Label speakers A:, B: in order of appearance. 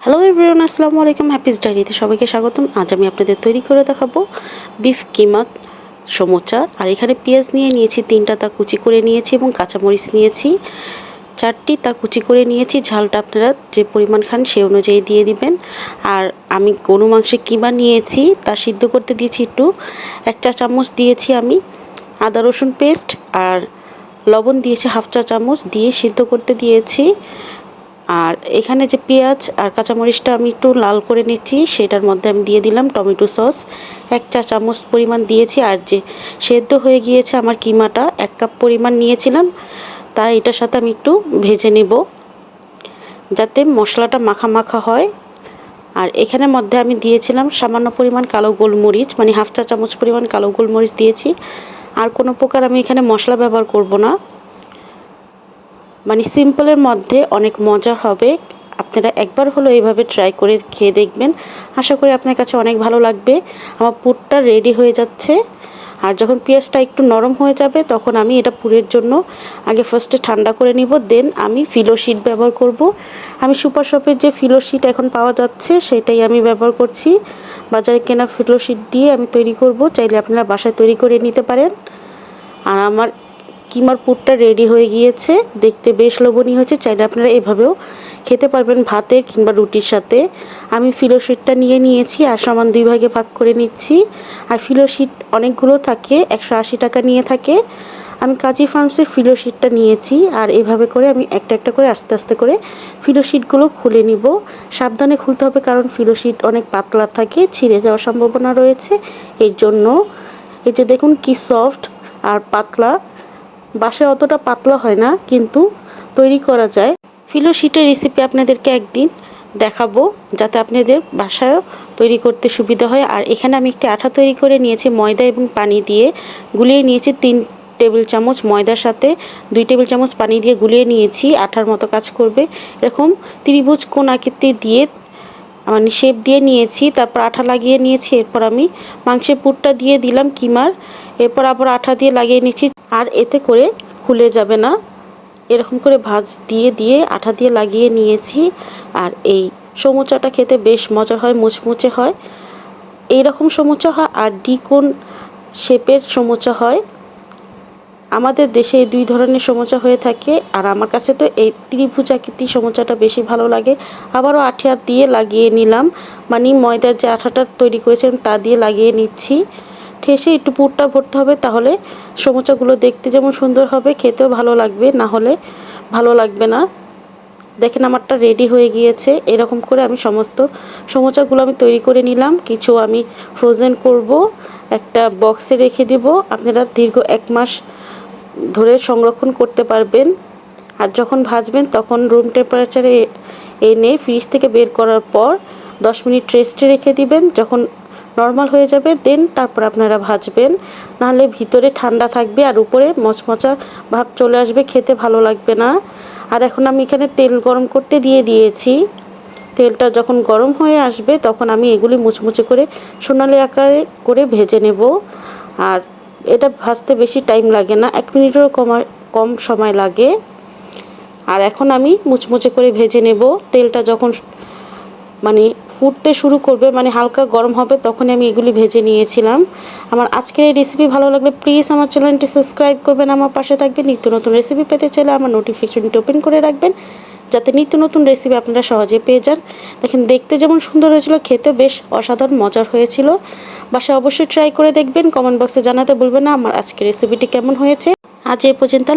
A: Hello everyone, আসসালামু আলাইকুম। Happy's ডায়েরিতে সবাইকে স্বাগতম। আজ আমি আপনাদের তৈরি করে দেখাবো বিফ কিমা সমোচা। আর এখানে পেঁয়াজ নিয়েছি 3টা, তা কুচি করে নিয়েছি, এবং কাঁচামরিচ নিয়েছি 4টি, তা কুচি করে নিয়েছি। ঝালটা আপনারা যে পরিমাণ খান সেই অনুযায়ী দিয়ে দিবেন। আর আমি গরু মাংসের কিমা নিয়েছি, তা সিদ্ধ করতে দিয়েছি একটু 1 চা চামচ দিয়েছি আমি আদা রসুন পেস্ট, আর লবণ দিয়েছি 1/2 চা চামচ দিয়ে সিদ্ধ করতে দিয়েছি। আর এখানে যে পেঁয়াজ আর কাঁচামরিচটা আমি একটু লাল করে নিচ্ছি, সেটার মধ্যে আমি দিয়ে দিলাম টমেটো সস 1 চা চামচ পরিমাণ দিয়েছি। আর যে সেদ্ধ হয়ে গিয়েছে আমার কিমাটা 1 কাপ পরিমাণ নিয়েছিলাম, তাই এটার সাথে আমি একটু ভেজে নেব যাতে মশলাটা মাখা মাখা হয়। আর এখানের মধ্যে আমি দিয়েছিলাম সামান্য পরিমাণ কালো গোলমরিচ, মানে 1/2 চা চামচ পরিমাণ কালো গোলমরিচ দিয়েছি। আর কোনো প্রকার আমি এখানে মশলা ব্যবহার করব না, মানে সিম্পলের মধ্যে অনেক মজা হবে। আপনারা একবার হলো এইভাবে ট্রাই করে খেয়ে দেখবেন, আশা করি আপনার কাছে অনেক ভালো লাগবে। আমার পুরটা রেডি হয়ে যাচ্ছে। আর যখন পেঁয়াজটা একটু নরম হয়ে যাবে তখন আমি এটা পুরের জন্য আগে ফার্স্টে ঠান্ডা করে নিব, দেন আমি ফিলো শিট ব্যবহার করব। আমি সুপার শপের যে ফিলো শিট এখন পাওয়া যাচ্ছে সেটাই আমি ব্যবহার করছি। বাজারে কেনা ফিলো শিট দিয়ে আমি তৈরি করব, চাইলে আপনারা বাসায় তৈরি করে নিতে পারেন। আর আমার কিমার পুরটা রেডি হয়ে গিয়েছে, দেখতে বেশ লোভনীয় হয়েছে। চাইলে আপনারা এভাবেও খেতে পারবেন ভাতের কিংবা রুটির সাথে। আমি ফিলো শিটটা নিয়েছি আর সমান 2 ভাগে ভাগ করে নিচ্ছি। আর ফিলো শিট অনেকগুলো থাকে, 180 টাকা নিয়ে থাকে। আমি কাজী ফার্মসের ফিলো শিটটা নিয়েছি। আর এভাবে করে আমি একটা একটা করে আস্তে আস্তে করে ফিলো শিটগুলো খুলে নিব। সাবধানে খুলতে হবে, কারণ ফিলো শিট অনেক পাতলা থাকে, ছিঁড়ে যাওয়ার সম্ভাবনা রয়েছে। এর জন্য এই যে দেখুন কি সফট আর পাতলা। বাসায় অতটা পাতলা হয় না, কিন্তু তৈরি করা যায়। ফিলো শিটের রেসিপি আপনাদেরকে একদিন দেখাবো, যাতে আপনাদের বাসায়ও তৈরি করতে সুবিধা হয়। আর এখানে আমি একটি আঠা তৈরি করে নিয়েছি ময়দা এবং পানি দিয়ে গুলিয়ে নিয়েছি। 3 টেবিল চামচ ময়দার সাথে 2 টেবিল চামচ পানি দিয়ে গুলিয়ে নিয়েছি। আঠার মতো কাজ করবে। এরকম ত্রিভুজ কোণ আকৃতি দিয়ে মানে শেপ দিয়ে নিয়েছি, তারপর আঠা লাগিয়ে নিয়েছি। এরপর আমি মাংসের পুরটা দিয়ে দিলাম কিমার, এরপর আবার আঠা দিয়ে লাগিয়ে নিচ্ছি। আর এতে করে খুলে যাবে না, এরকম করে ভাঁজ দিয়ে দিয়ে আঠা দিয়ে লাগিয়ে নিয়েছি। আর এই সমুচাটা খেতে বেশ মজার হয়, মুচমুচে হয়। এইরকম সমুচা হয় আর কোণ শেপের সমুচা হয়। আমাদের দেশে এই 2 ধরনের সমোচা হয়ে থাকে। আর আমার কাছে তো এই ত্রিভুজ আকৃতির সমোচাটা বেশি ভালো লাগে। আবারও আঠা দিয়ে লাগিয়ে নিলাম, মানে ময়দার যে আঠাটা তৈরি করেছিলাম তা দিয়ে লাগিয়ে নিচ্ছি। ঠেসে একটু পুরটা ভরতে হবে, তাহলে সমোচাগুলো দেখতে যেমন সুন্দর হবে, খেতেও ভালো লাগবে, না হলে ভালো লাগবে না। দেখেন আমারটা রেডি হয়ে গিয়েছে। এরকম করে আমি সমস্ত সমোচাগুলো আমি তৈরি করে নিলাম। কিছু আমি ফ্রোজেন করব, একটা বক্সে রেখে দেব। আপনারা দীর্ঘ 1 মাস ধরে সংরক্ষণ করতে পারবেন। আর যখন ভাজবেন তখন রুম টেম্পারেচারে এনে ফ্রিজ থেকে বের করার পর 10 মিনিট রেস্টে রেখে দিবেন। যখন নর্মাল হয়ে যাবে দেন তারপর আপনারা ভাজবেন, নাহলে ভিতরে ঠান্ডা থাকবে আর উপরে মচমচা ভাব চলে আসবে, খেতে ভালো লাগবে না। আর এখন আমি এখানে তেল গরম করতে দিয়েছি। তেলটা যখন গরম হয়ে আসবে তখন আমি এগুলি মুচমুচে করে সোনালি আকারে করে ভেজে নেব। আর এটা ভাজতে বেশি টাইম লাগে না, 1 মিনিটেরও কম সময় লাগে। আর এখন আমি মুচমুচে করে ভেজে নেব। তেলটা যখন মানে ফুটতে শুরু করবে, মানে হালকা গরম হবে, তখন আমি এগুলি ভেজে নিয়েছিলাম। আমার আজকের এই রেসিপি ভালো লাগলে প্লিজ আমার চ্যানেলটি সাবস্ক্রাইব করবেন, আমার পাশে থাকবেন। নিত্য নতুন রেসিপি পেতে চাইলে আমার নোটিফিকেশনটি ওপেন করে রাখবেন, যাতে নিত্য নতুন রেসিপি আপনারা সহজে পেয়ে যান। দেখেন দেখতে যেমন সুন্দর হয়েছিল, খেতে বেশ অসাধারণ মজার হয়েছিল। বাসায় অবশ্যই ট্রাই করে দেখবেন। কমেন্ট বক্সে জানাতে ভুলবেন না আমার আজকের রেসিপিটি কেমন হয়েছে। আজ এই পর্যন্ত।